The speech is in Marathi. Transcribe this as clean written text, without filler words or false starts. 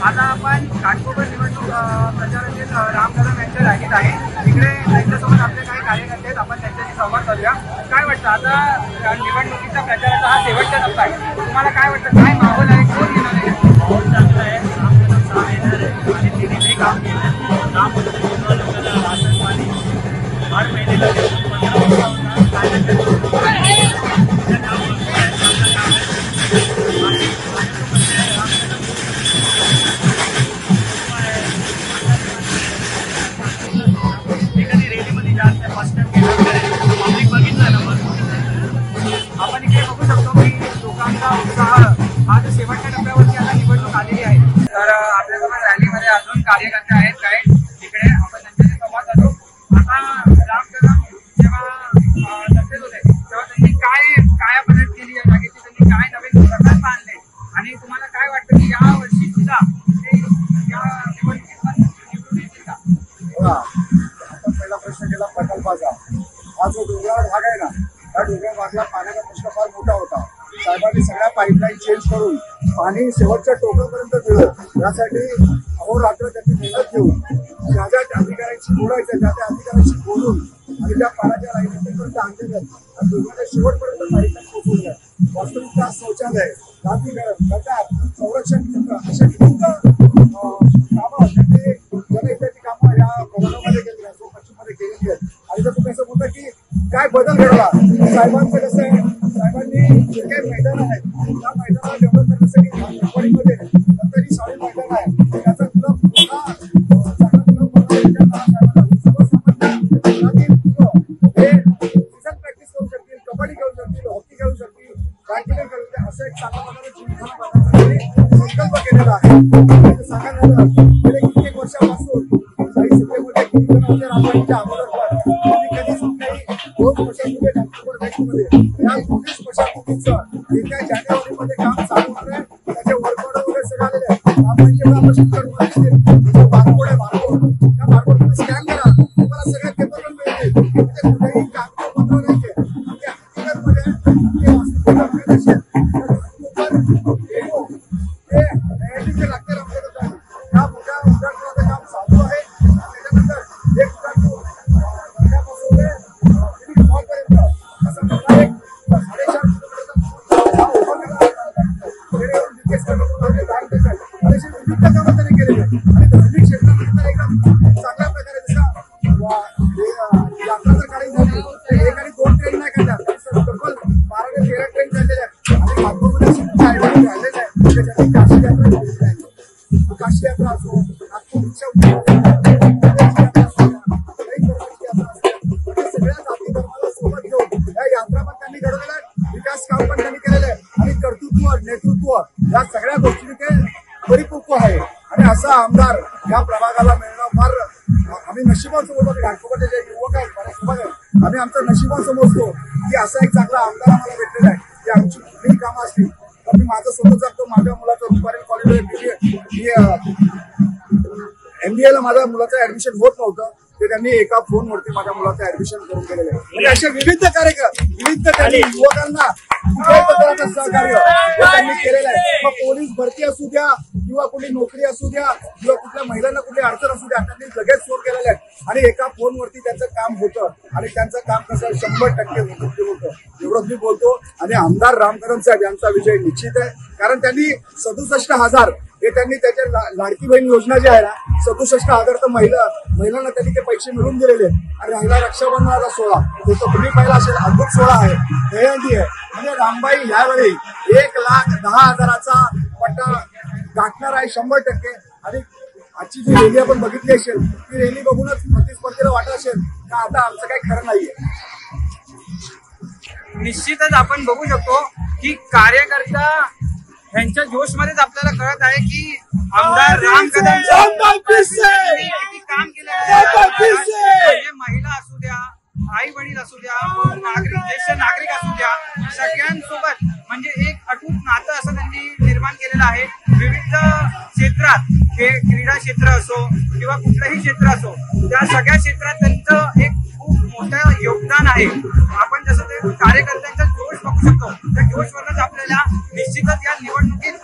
आता आपण घाटकोपर निवडणूक प्रचारातील राम कदम यांच्या रॅलीत आहे। इकडे त्यांच्यासोबत आपले काही कार्यकर्ते आहेत, आपण त्यांच्याशी संवाद साधूया। काय वाटतं, आता निवडणुकीच्या प्रचाराचा हा शेवटचा टप्पा आहे, तुम्हाला काय वाटतं, काय माहोल आहे, कोण येणार आहे? बहुत चांगला आहे, राम कदम साहेब येणार आहे आणि तिने काही काम केलं। राम लोकांना राशन पाणी हर महिन्याला 15 रेलीमध्ये जास्त फर्स्ट टाइम पब्लिक बघितलं ना। मग आपण इकडे बघू शकतो की लोकांचा उत्साह हा शेवटच्या टप्प्यावरती आता निवडणूक आलेली आहे। तर आपल्यासोबत रॅलीमध्ये अजून कार्यकर्ते आहेत काय, तिकडे आपण त्यांच्याशी संवाद साधू। आता राम कदम जेव्हा सत्तेत होते तेव्हा त्यांनी काय पद्धत केली या जागेची, त्यांनी काय नवीन प्रकल्प आणले आणि तुम्हाला काय वाटतं की या वर्षी सुद्धा ते या निवडणुकीत निवडून येतील का? आपण पहिला प्रश्न केला प्रकल्पाचा। हा जो डोंगराळ भाग आहे ना, या डोंगराळ भागाला पाण्याचा प्रश्न फार मोठा होता। साहेबांनी सगळ्या पाईपलाईन चेंज करून पाणी शेवटच्या टोकापर्यंत दिलं। यासाठी अहोरात्र त्यांनी मेहनत घेऊन ज्या ज्या अधिकाऱ्यांशी बोलायचं त्या त्या अधिकाऱ्यांशी बोलून आणि त्या पाण्याच्या लाईनीपर्यंत आणलेलं आणि डोंगराच्या शेवटपर्यंत पाईपलाईन पोहोचवल्या। वास्तविक तास शौचालय, प्राधिकरण, गटार, संरक्षण केंद्र अशा विविध कामं त्यांनी जनहिताची कामं या प्रभागामध्ये केली, पश्चिममध्ये केलेली आहेत। आणि जर तुम्ही असं बोलता की काय बदल घडला, साहेबांचं कसं आहे, साहेबांनी जे काही मैदान आहेत त्या मैदानाला डेव्हलप करण्यासाठी कंपनीमध्ये नंतरही शाळी मैदान आहे, त्याचा क्लब मोठा चांगला क्लब साहेबांना हे सीझन प्रॅक्टिस करू शकतील, कबड्डी खेळू शकतील, हॉकी खेळू शकतील, बॅडमिंटन खेळू शकतील, असं एक चांगल्या प्रकारे जिमखाना बांधण्यासाठी संकल्प केलेला आहे। सांगायला झालं गेले कित्येक वर्षापासून काही सभेमध्ये किती जण होते रामायणच्या अगोदर पण कधीच काही 2 वर्षांमध्ये घाटकोपर बँकेमध्ये या 24 वर्षापूर्वीचं येत्या जानेवारीमध्ये काम चालू होणार आहे। त्याचे वर्कआउट वगैरे सगळे आलेले आहेत। रामायणचे आपण शिक्षण बारकोड आहे, बारकोड त्या बारकोड तुम्ही स्कॅन करा, तुम्हाला सगळ्या पेपर पण मिळतील। कुठेही कागदपत्र नाही आहे, आपल्या हकीकतमध्ये ते वास्तविकता असेल हे लागते रामकदम या मोठ्या उद्यानाचं काम चालू आहे। त्याच्यानंतर एक वर्गापासून पर्यंत असं प्रकारे 4.5 विविध कामं त्यांनी केलेली आहे। आणि धार्मिक क्षेत्रामध्ये एकदम चांगल्या प्रकारे जसा यात्रा जर काढायची झाली तर 1 आणि 2 ट्रेन नाही काढणार, तब्बल 12 ते 13 ट्रेन काढलेल्या आहेत। आणि नागपूरमध्ये आलेलं आहे त्याच्यासाठी काशी यात्रा केलेली आहे। काशी यात्रा असो, नागपूरच्या सगळ्या जाती धर्माला सोबत घेऊन या यात्रा पण त्यांनी घडवलेल्या आहेत, विकास काम पण त्यांनी केलेलं आहे आणि कर्तृत्व, नेतृत्व या सगळ्या गोष्टी ते परिपक्व आहे। आणि असा आमदार या प्रभागाला मिळणं फार आम्ही नशिबाचं बोलतो। घाटकोपरचे जे युवक आहेत, बऱ्याच युवक आहेत, आम्ही आमचं नशिबाचं समजतो की असा एक चांगला आमदार आम्हाला भेटलेला आहे की आमची कुठलीही कामं असतील तर मी माझं स्वतः जातो। माझ्या मुलाचं रुपारेल कॉलेजमध्ये MBA ला माझ्या मुलाचं ऍडमिशन होत नव्हतं, ते त्यांनी एका फोनवरती माझ्या मुलाचं ऍडमिशन करून केलेलं आहे। म्हणजे असे विविध कार्यक्रम, विविध त्यांनी युवकांना कुठल्याही प्रकारचं सहकार्य त्यांनी केलेलं आहे। मग पोलीस भरती असू द्या किंवा कुठली नोकरी असू द्या किंवा कुठल्या महिलांना कुठली अडचण असू द्या, त्यांनी लगेच फोन केलेले आहेत आणि एका फोनवरती त्यांचं काम होतं। आणि त्यांचं काम कसं 100% होतं एवढं मी बोलतो। आणि आमदार राम कदम साहेब यांचा विजय निश्चित आहे, कारण त्यांनी 67,000 हे त्यांनी त्याच्या लाडकी बहीण योजना जी आहे ना, 67,000 तर महिलांना त्यांनी ते पैसे मिळवून दिलेले आहेत। आणि राहिला रक्षाबंधनाचा सोहळा, तो तुम्ही पाहिला असेल, अद्भुत सोहळा आहे, दहीहंडी आहे। म्हणजे रामबाई यावेळी 1,10,000चा पट्टा गाठणार आहे 100%। आणि आजची जी रॅली आपण बघितली असेल ती रॅली बघूनच प्रतिस्पर्धीला वाटत असेल का आता आमचं काही खरं नाहीये। निश्चितच आपण बघू शकतो की कार्यकर्ता यांच्या जोशमध्येच आपल्याला कळत आहे की आमदार राम कदम किती काम केलं आहे। महिला असू द्या, आई वडील असू द्या, नागरिक, ज्येष्ठ नागरिक असू द्या, सगळ्यांसोबत म्हणजे एक अटूट नातं असं त्यांनी निर्माण केलेलं आहे। विविध क्षेत्रात, हे क्रीडा क्षेत्र असो किंवा कुठलंही क्षेत्र असो, त्या सगळ्या क्षेत्रात त्यांचं एक खूप मोठं योगदान आहे। आपण जसं ते कार्यकर्त्यांचा जोश बघू शकतो, त्या जोशवरच आपल्याला निश्चितच या निवडणुकीत